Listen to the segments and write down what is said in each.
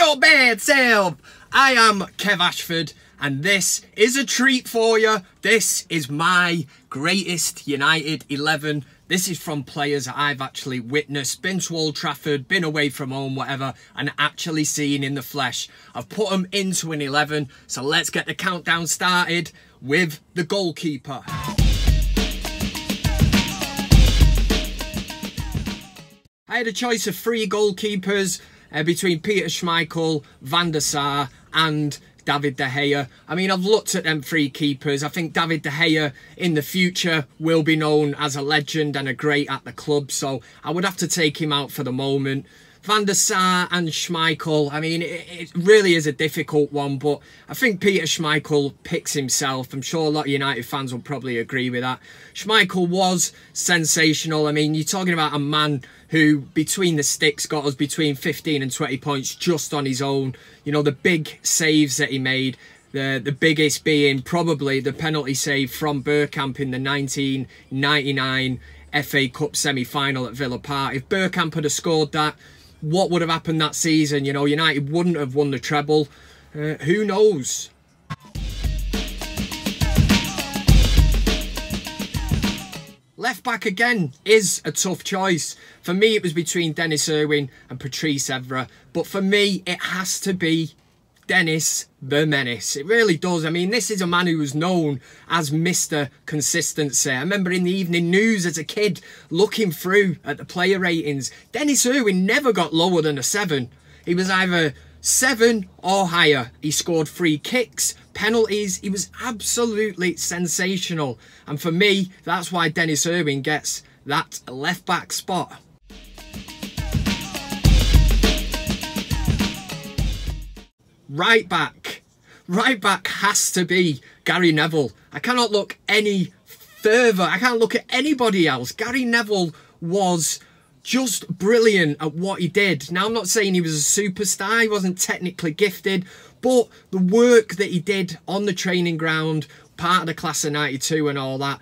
Your bad self. I am Kev Ashford, and this is a treat for you. This is my greatest United 11. This is from players that I've actually witnessed, been to Old Trafford, been away from home, whatever, and actually seen in the flesh. I've put them into an 11, so let's get the countdown started with the goalkeeper. I had a choice of 3 goalkeepers between Peter Schmeichel, Van der Sar and David De Gea. I mean, I've looked at them 3 keepers. I think David De Gea in the future will be known as a legend and a great at the club, so I would have to take him out for the moment. Van der Sar and Schmeichel, I mean, it really is a difficult one, but I think Peter Schmeichel picks himself. I'm sure a lot of United fans will probably agree with that. Schmeichel was sensational. I mean, you're talking about a man who, between the sticks, got us between 15 and 20 points just on his own. You know, the big saves that he made, the biggest being probably the penalty save from Bergkamp in the 1999 FA Cup semi-final at Villa Park. If Bergkamp had scored that, what would have happened that season? You know, United wouldn't have won the treble. Who knows? Left back again is a tough choice. For me, it was between Dennis Irwin and Patrice Evra. But for me, it has to be Dennis the Menace. It really does. I mean, this is a man who was known as Mr. Consistency. I remember in the evening news as a kid looking through at the player ratings. Dennis Irwin never got lower than a 7. He was either 7 or higher. He scored free kicks, penalties. He was absolutely sensational. And for me, that's why Dennis Irwin gets that left back spot. Right back. Right back has to be Gary Neville. I cannot look any further. I can't look at anybody else. Gary Neville was just brilliant at what he did. Now, I'm not saying he was a superstar. He wasn't technically gifted. But the work that he did on the training ground, part of the class of 92 and all that,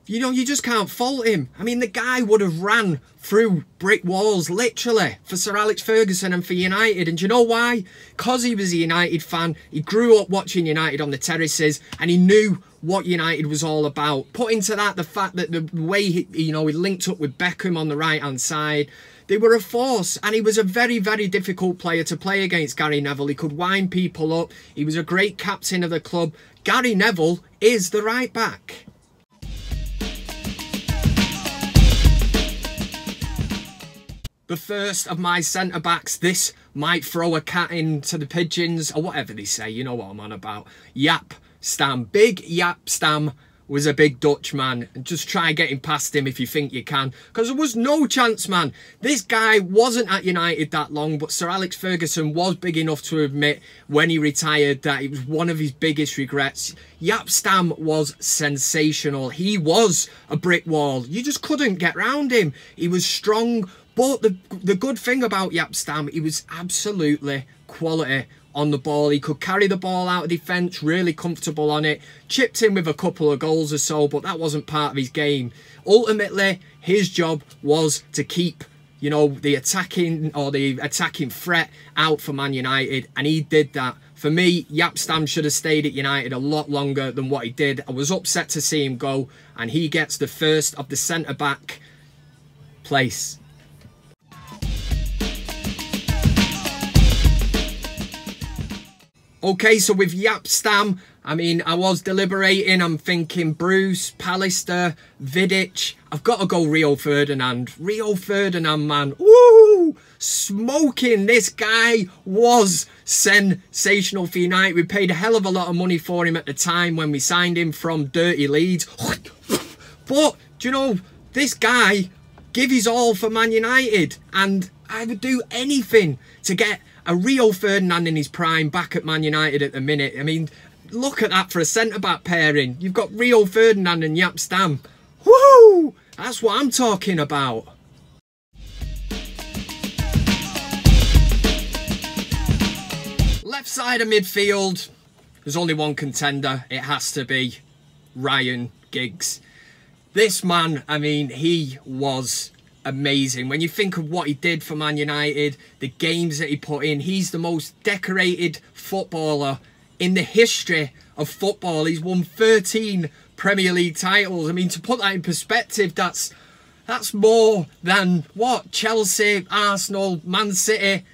you know, you just can't fault him. I mean, the guy would have ran through brick walls, literally, for Sir Alex Ferguson and for United. And do you know why? Because he was a United fan. He grew up watching United on the terraces, and he knew what United was all about. Put into that the fact that the way he linked up with Beckham on the right-hand side, they were a force, and he was a very, very difficult player to play against, Gary Neville. He could wind people up. He was a great captain of the club. Gary Neville is the right back. The first of my centre-backs, this might throw a cat into the pigeons, or whatever they say, you know what I'm on about. Jaap Stam. Big Jaap Stam was a big Dutch man. And just try getting past him if you think you can. Because there was no chance, man. This guy wasn't at United that long, but Sir Alex Ferguson was big enough to admit when he retired that it was one of his biggest regrets. Jaap Stam was sensational. He was a brick wall. You just couldn't get round him. He was strong. But the good thing about Jaap Stam, he was absolutely quality on the ball. He could carry the ball out of defence, really comfortable on it. Chipped in with a couple of goals or so, but that wasn't part of his game. Ultimately, his job was to keep, you know, the attacking threat out for Man United, and he did that. For me, Jaap Stam should have stayed at United a lot longer than what he did. I was upset to see him go, and he gets the first of the centre-back place. Okay, so with Jaap Stam, I mean, I was deliberating. I'm thinking Bruce, Pallister, Vidic. I've got to go Rio Ferdinand. Rio Ferdinand, man. Woo! Smoking. This guy was sensational for United. We paid a hell of a lot of money for him at the time when we signed him from dirty Leeds. But, do you know, this guy gave his all for Man United. And I would do anything to get a Rio Ferdinand in his prime back at Man United at the minute. I mean, look at that for a centre-back pairing. You've got Rio Ferdinand and Jaap Stam. Woo! That's what I'm talking about. Left side of midfield, there's only one contender. It has to be Ryan Giggs. This man, I mean, he was amazing. When you think of what he did for Man United, the games that he put in, he's the most decorated footballer in the history of football. He's won 13 Premier League titles. I mean, to put that in perspective, that's more than what Chelsea, Arsenal, Man City,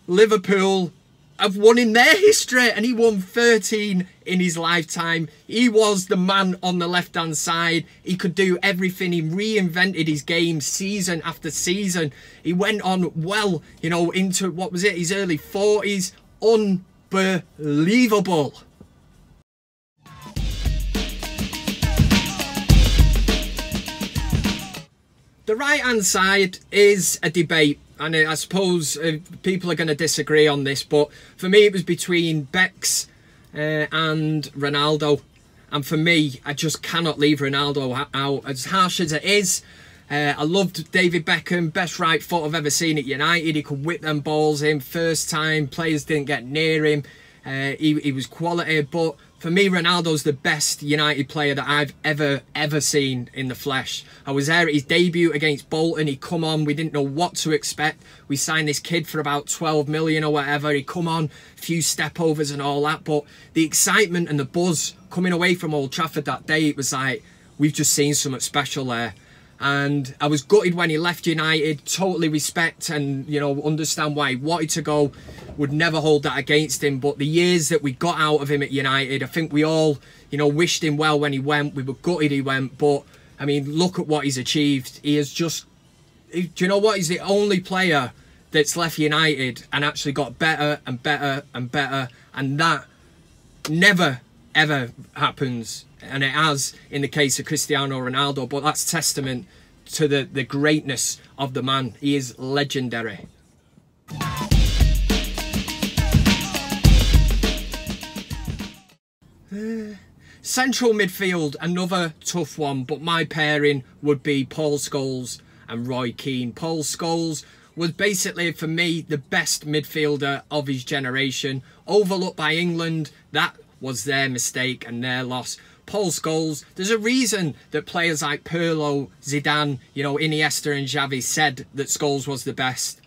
Liverpool have won in their history, and he won 13 in his lifetime. He was the man on the left-hand side. He could do everything. He reinvented his game season after season. He went on well, you know, into, what was it, his early 40s. Unbelievable. The right-hand side is a debate. And I suppose people are going to disagree on this, but for me it was between Bex and Ronaldo. And for me, I just cannot leave Ronaldo out. As harsh as it is, I loved David Beckham, best right foot I've ever seen at United. He could whip them balls in first time, players didn't get near him. He was quality, but for me, Ronaldo's the best United player that I've ever seen in the flesh. I was there at his debut against Bolton. He come on, we didn't know what to expect. We signed this kid for about 12 million or whatever. He come on, a few step overs and all that. But the excitement and the buzz coming away from Old Trafford that day, it was like, we've just seen something special there. And I was gutted when he left United. Totally respect and, you know, understand why he wanted to go. Would never hold that against him. But the years that we got out of him at United, I think we all, you know, wished him well when he went. We were gutted he went. But, I mean, look at what he's achieved. He is just... Do you know what? He's the only player that's left United and actually got better and better and better. And that never, ever happens. And it has in the case of Cristiano Ronaldo, but that's testament to the greatness of the man. He is legendary. Central midfield, another tough one, but my pairing would be Paul Scholes and Roy Keane. Paul Scholes was basically, for me, the best midfielder of his generation. Overlooked by England, that was their mistake and their loss. Paul Scholes, there's a reason that players like Pirlo, Zidane, you know, Iniesta and Xavi said that Scholes was the best.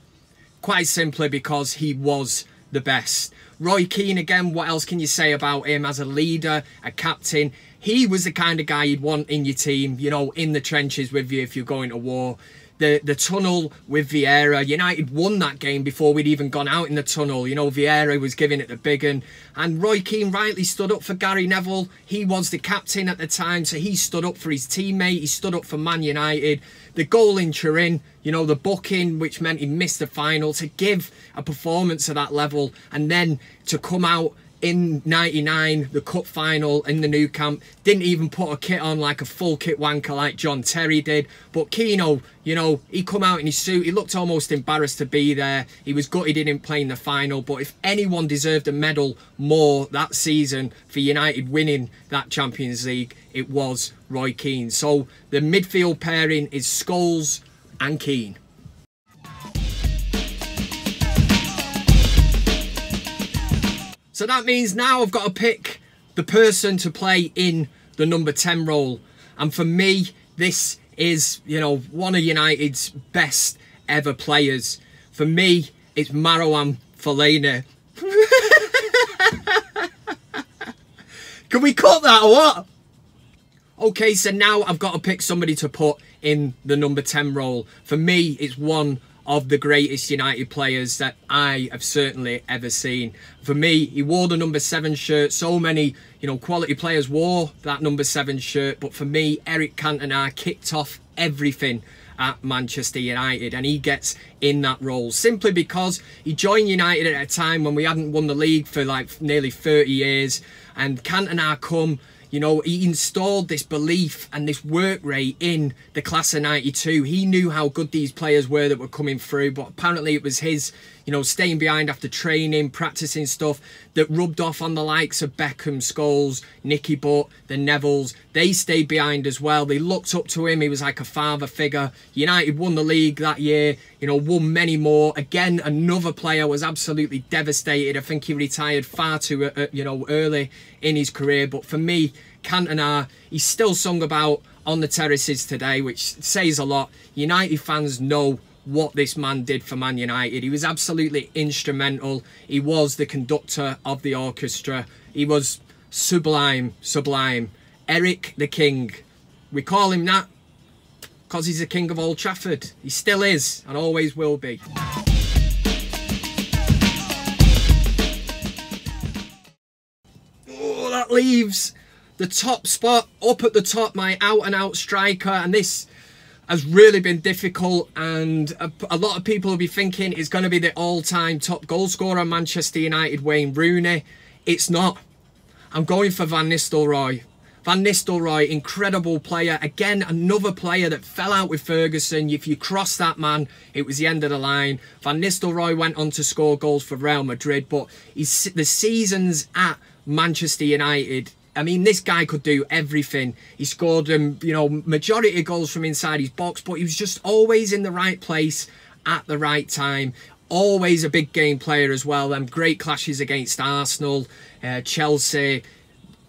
Quite simply because he was the best. Roy Keane, again, what else can you say about him as a leader, a captain? He was the kind of guy you'd want in your team, you know, in the trenches with you if you're going to war. The tunnel with Vieira, United won that game before we'd even gone out in the tunnel. You know, Vieira was giving it the big one. And Roy Keane rightly stood up for Gary Neville. He was the captain at the time, so he stood up for his teammate. He stood up for Man United. The goal in Turin, you know, the booking, which meant he missed the final, to give a performance at that level and then to come out in '99, the cup final in the Nou Camp, didn't even put a kit on like a full kit wanker like John Terry did. But Keano, you know, he come out in his suit. He looked almost embarrassed to be there. He was gutted he didn't play in the final. But if anyone deserved a medal more that season for United winning that Champions League, it was Roy Keane. So the midfield pairing is Scholes and Keane. So that means now I've got to pick the person to play in the number 10 role. And for me, this is, you know, one of United's best ever players. For me, it's Marouane Fellaini. Can we cut that or what? Okay, so now I've got to pick somebody to put in the number 10 role. For me, it's one of the greatest United players that I have certainly ever seen. For me, he wore the number 7 shirt. So many, you know, quality players wore that number 7 shirt. But for me, Eric Cantona kicked off everything at Manchester United, and he gets in that role simply because he joined United at a time when we hadn't won the league for like nearly 30 years. And Cantona come, you know, he installed this belief and this work rate in the class of 92. He knew how good these players were that were coming through, but apparently it was his, you know, staying behind after training, practicing stuff that rubbed off on the likes of Beckham, Scholes, Nicky Butt, the Nevilles. They stayed behind as well. They looked up to him. He was like a father figure. United won the league that year, you know, won many more. Again, another player was absolutely devastated. I think he retired far too, you know, early in his career. But for me, Cantona, he's still sung about on the terraces today, which says a lot. United fans know what this man did for Man United. He was absolutely instrumental. He was the conductor of the orchestra. He was sublime, sublime. Eric the King. We call him that because he's the king of Old Trafford. He still is and always will be. Oh, that leaves the top spot. Up at the top, my out-and-out striker. And this has really been difficult, and a lot of people will be thinking it's going to be the all-time top goal scorer at Manchester United, Wayne Rooney. It's not. I'm going for Van Nistelrooy. Van Nistelrooy, incredible player. Again, another player that fell out with Ferguson. If you cross that man, it was the end of the line. Van Nistelrooy went on to score goals for Real Madrid, but the seasons at Manchester United, I mean, this guy could do everything. He scored, majority of goals from inside his box, but he was just always in the right place at the right time. Always a big game player as well. Great clashes against Arsenal, Chelsea.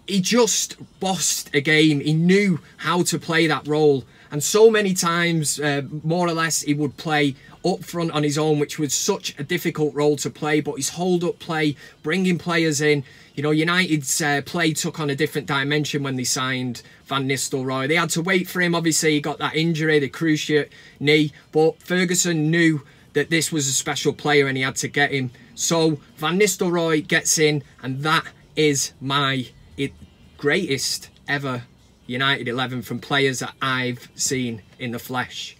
He just bossed a game. He knew how to play that role. And so many times, more or less, he would play up front on his own, which was such a difficult role to play. But his hold-up play, bringing players in. You know, United's play took on a different dimension when they signed Van Nistelrooy. They had to wait for him. Obviously, he got that injury, the cruciate knee. But Ferguson knew that this was a special player and he had to get him. So Van Nistelrooy gets in, and that is my greatest ever United 11 from players that I've seen in the flesh.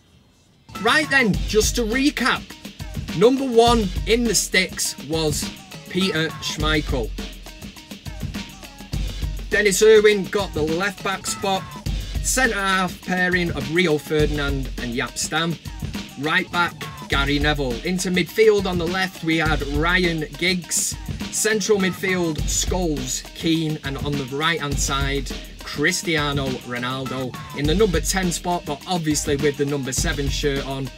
Right then, just to recap, number 1 in the sticks was Peter Schmeichel. Dennis Irwin got the left back spot. Centre half pairing of Rio Ferdinand and Jaap Stam. Right back, Gary Neville. Into midfield on the left we had Ryan Giggs. Central midfield, Scholes, Keane, and on the right hand side Cristiano Ronaldo. In the number 10 spot, but obviously with the number 7 shirt on,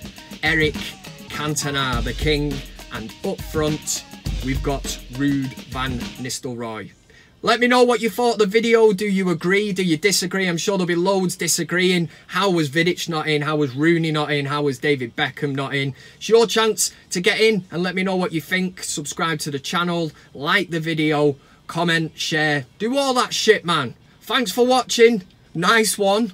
Eric Cantona, the king. And up front we've got Ruud van Nistelrooy. Let me know what you thought of the video. Do you agree? Do you disagree? I'm sure there'll be loads disagreeing. How was Vidic not in? How was Rooney not in? How was David Beckham not in? It's your chance to get in and let me know what you think. Subscribe to the channel, like the video, comment, share. Do all that shit, man. Thanks for watching. Nice one.